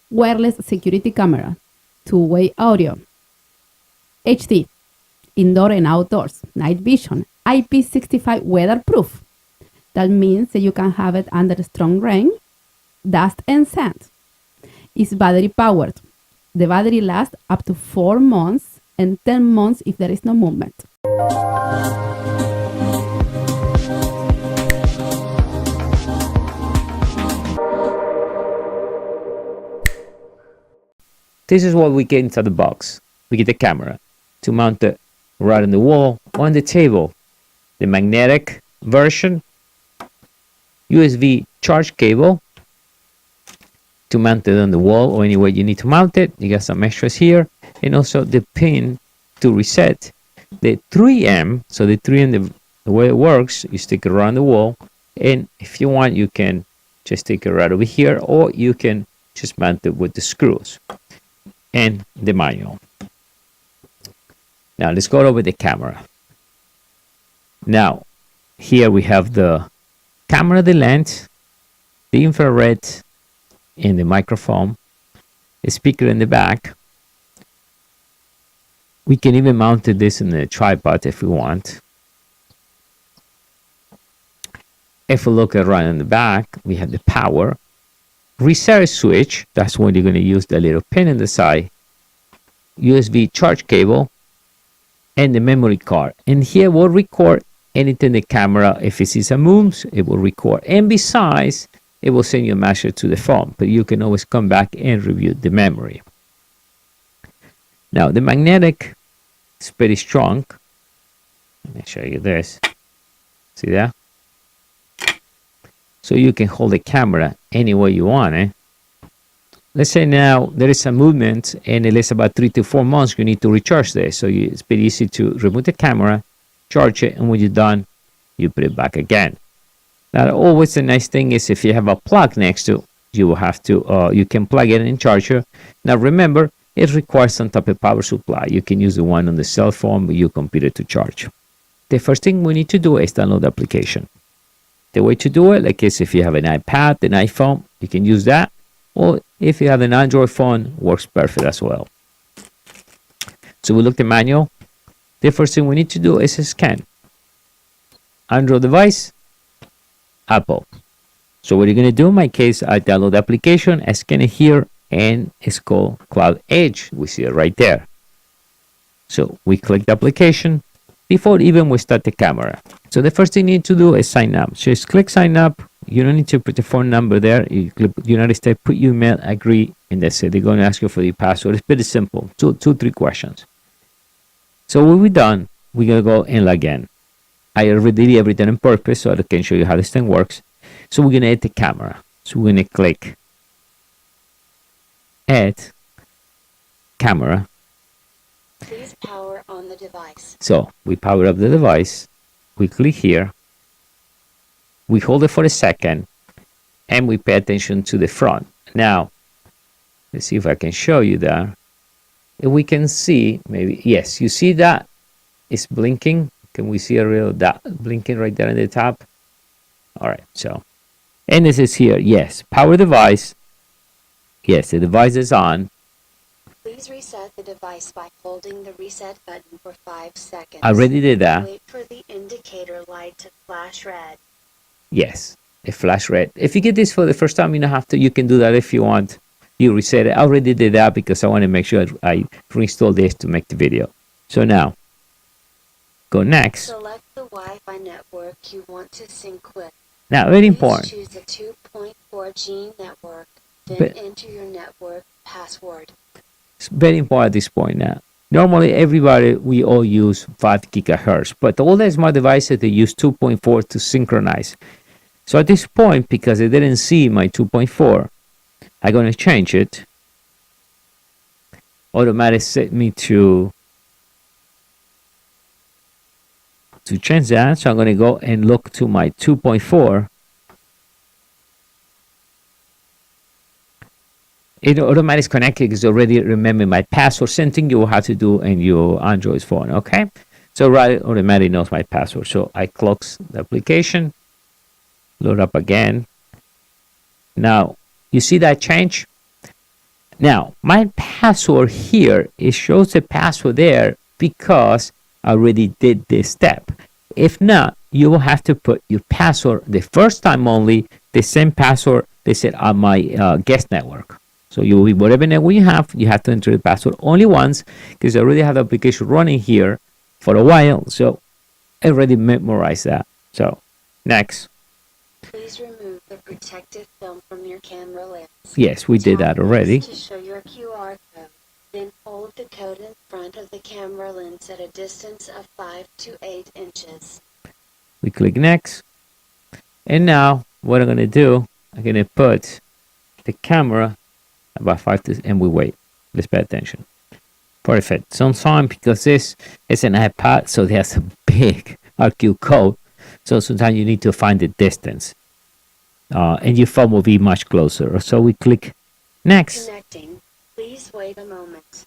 wireless security camera, two-way audio, HD, indoor and outdoors, night vision, IP65 weatherproof. That means that you can have it under strong rain, dust, and sand. It's battery powered. The battery lasts up to 4 months and 10 months if there is no movement. This is what we get inside the box. We get the camera to mount it right on the wall or on the table. The magnetic version, USB charge cable to mount it on the wall or anywhere you need to mount it. You got some extras here, and also the pin to reset. The 3M, so the 3M, the way it works, you stick it around the wall, and if you want, you can just stick it right over here, or you can just mount it with the screws. And the manual. Now let's go over the camera. Now here we have the camera, the lens, the infrared, and the microphone, a speaker in the back. We can even mount this in the tripod if we want. If we look at right in the back, we have the power, reset switch, that's when you're going to use the little pin in the side, USB charge cable, and the memory card. And here we'll record anything the camera, if it sees a moves, it will record. And besides, it will send you a message to the phone, but you can always come back and review the memory. Now the magnetic is pretty strong. Let me show you this. See that? So you can hold the camera any way you want. Let's say now there is some movement and it lasts about 3 to 4 months, you need to recharge this. So it's pretty easy to remove the camera, charge it, and when you're done, you put it back again. Now always the nice thing is if you have a plug next to, you will have to, you can plug it in charger. Now remember, it requires some type of power supply. You can use the one on the cell phone, your computer to charge. The first thing we need to do is download the application. The way to do it, like is if you have an iPad, an iPhone, you can use that. Or if you have an Android phone, works perfect as well. So we look at the manual. The first thing we need to do is scan. Android device, Apple. So what you're going to do, in my case, I download the application, I scan it here, and it's called Cloud Edge. We see it right there. So we click the application before even we start the camera. So the first thing you need to do is sign up. So just click sign up. You don't need to put the phone number there. You click United States, put your email, agree, and that's it. They're going to ask you for the password. It's pretty simple. Two, 3 questions. So when we're done, we're going to go and log in. I already did everything on purpose so I can show you how this thing works. So we're going to add the camera. So we're going to click add camera. Please power on the device. So we power up the device. We click here. We hold it for a second and we pay attention to the front. Now, let's see if I can show you that. If we can see, maybe, yes, you see that it's blinking. Can we see a real dot blinking right there in the top? All right, so, and this is here, yes, power device. Yes, the device is on. Please reset the device by holding the reset button for 5 seconds. I already did that. Wait for the indicator light to flash red. Yes, it flash red. If you get this for the first time, you don't have to. You can do that if you want. You reset it. I already did that because I want to make sure I reinstall this to make the video. So now, go next. Select the Wi-Fi network you want to sync with. Now, very Please important. choose the 2.4G network, then But- enter your network password. It's very important at this point now. Normally, everybody, we all use 5 gigahertz, but all the smart devices, they use 2.4 to synchronize. So at this point, because I didn't see my 2.4, I'm going to change it. Automatic set me to change that. So I'm going to go and look to my 2.4. It automatically connected because already remember my password. Same thing you will have to do in your Android phone. Okay, so right automatically knows my password. So I close the application, load up again. Now you see that change. Now, my password here, it shows the password there because I already did this step. If not, you will have to put your password the first time only, the same password they said on my guest network. So you will be whatever network you have to enter the password only once because I already have the application running here for a while. So I already memorized that. So next. Please remove the protective film from your camera lens. Yes, we did Tap that already. this to show your QR code. Then hold the code in front of the camera lens at a distance of 5 to 8 inches. We click next. And now what I'm going to do, I'm going to put the camera about 5 to, and we wait. Let's pay attention. Perfect. Sometimes because this is an iPad, so there's a big RQ code. So sometimes you need to find the distance. And your phone will be much closer. So we click next. Connecting. Please wait a moment.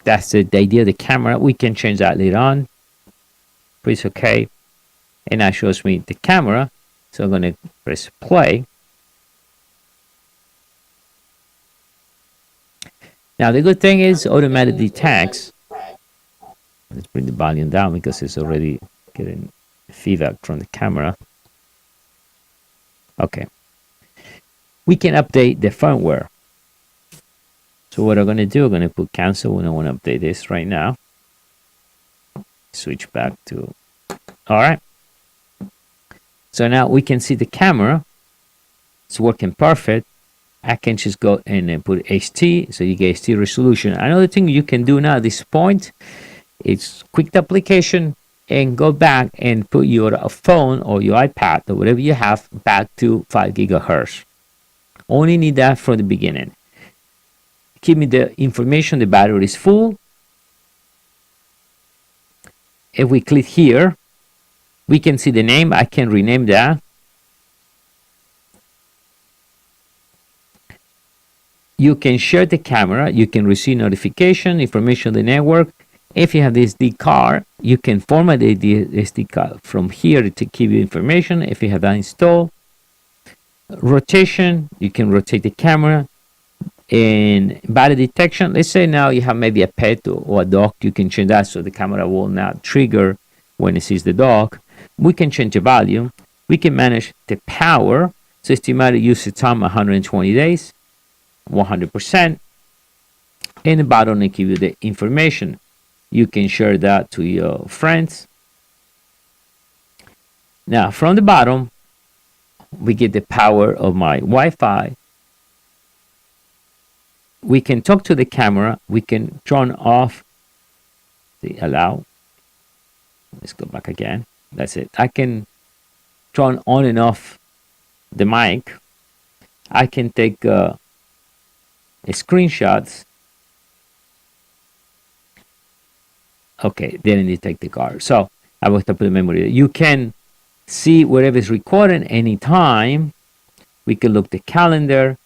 That's the idea of the camera. We can change that later on. Press OK. And that shows me the camera. So I'm going to press play. Now the good thing is automatic detects. Let's bring the volume down because it's already getting feedback from the camera. Okay. We can update the firmware. So what I'm going to do, I'm going to put cancel when I want to update this right now. Switch back to, all right. So now we can see the camera. It's working perfect. I can just go and then put HT, so you get HT resolution. Another thing you can do now at this point is quick the application and go back and put your phone or your iPad or whatever you have back to 5 gigahertz. Only need that from the beginning. Give me the information, the battery is full. If we click here, we can see the name. I can rename that. You can share the camera. You can receive notification, information on the network. If you have the SD card, you can format the SD card from here to give you information if you have that installed. Rotation, you can rotate the camera. And battery detection, let's say now you have maybe a pet or a dog, you can change that so the camera will not trigger when it sees the dog. We can change the volume. We can manage the power. So estimated usage time 120 days, 100%. And the bottom will give you the information. You can share that to your friends. Now from the bottom, we get the power of my Wi-Fi. We can talk to the camera. We can turn off the allow. Let's go back again. That's it. I can turn on and off the mic. I can take screenshots. Okay, didn't detect the card. So I will put the memory. You can see whatever is recorded anytime. We can look the calendar.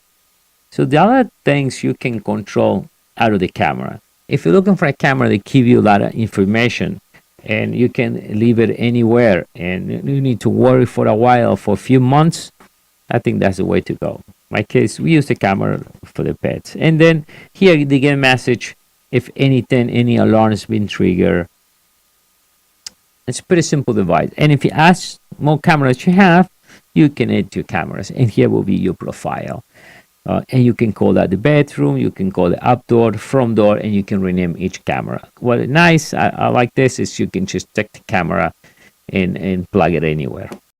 So the other things you can control out of the camera. If you're looking for a camera that gives you a lot of information and you can leave it anywhere and you need to worry for a while, for a few months, I think that's the way to go. In my case, we use the camera for the pets. And then here they get a message if anything, any alarm has been triggered. It's a pretty simple device. And if you ask more cameras you have, you can add your cameras. And here will be your profile. And you can call that the bedroom, you can call the up door, front door, and you can rename each camera. What is nice, I like this, is you can just take the camera and plug it anywhere.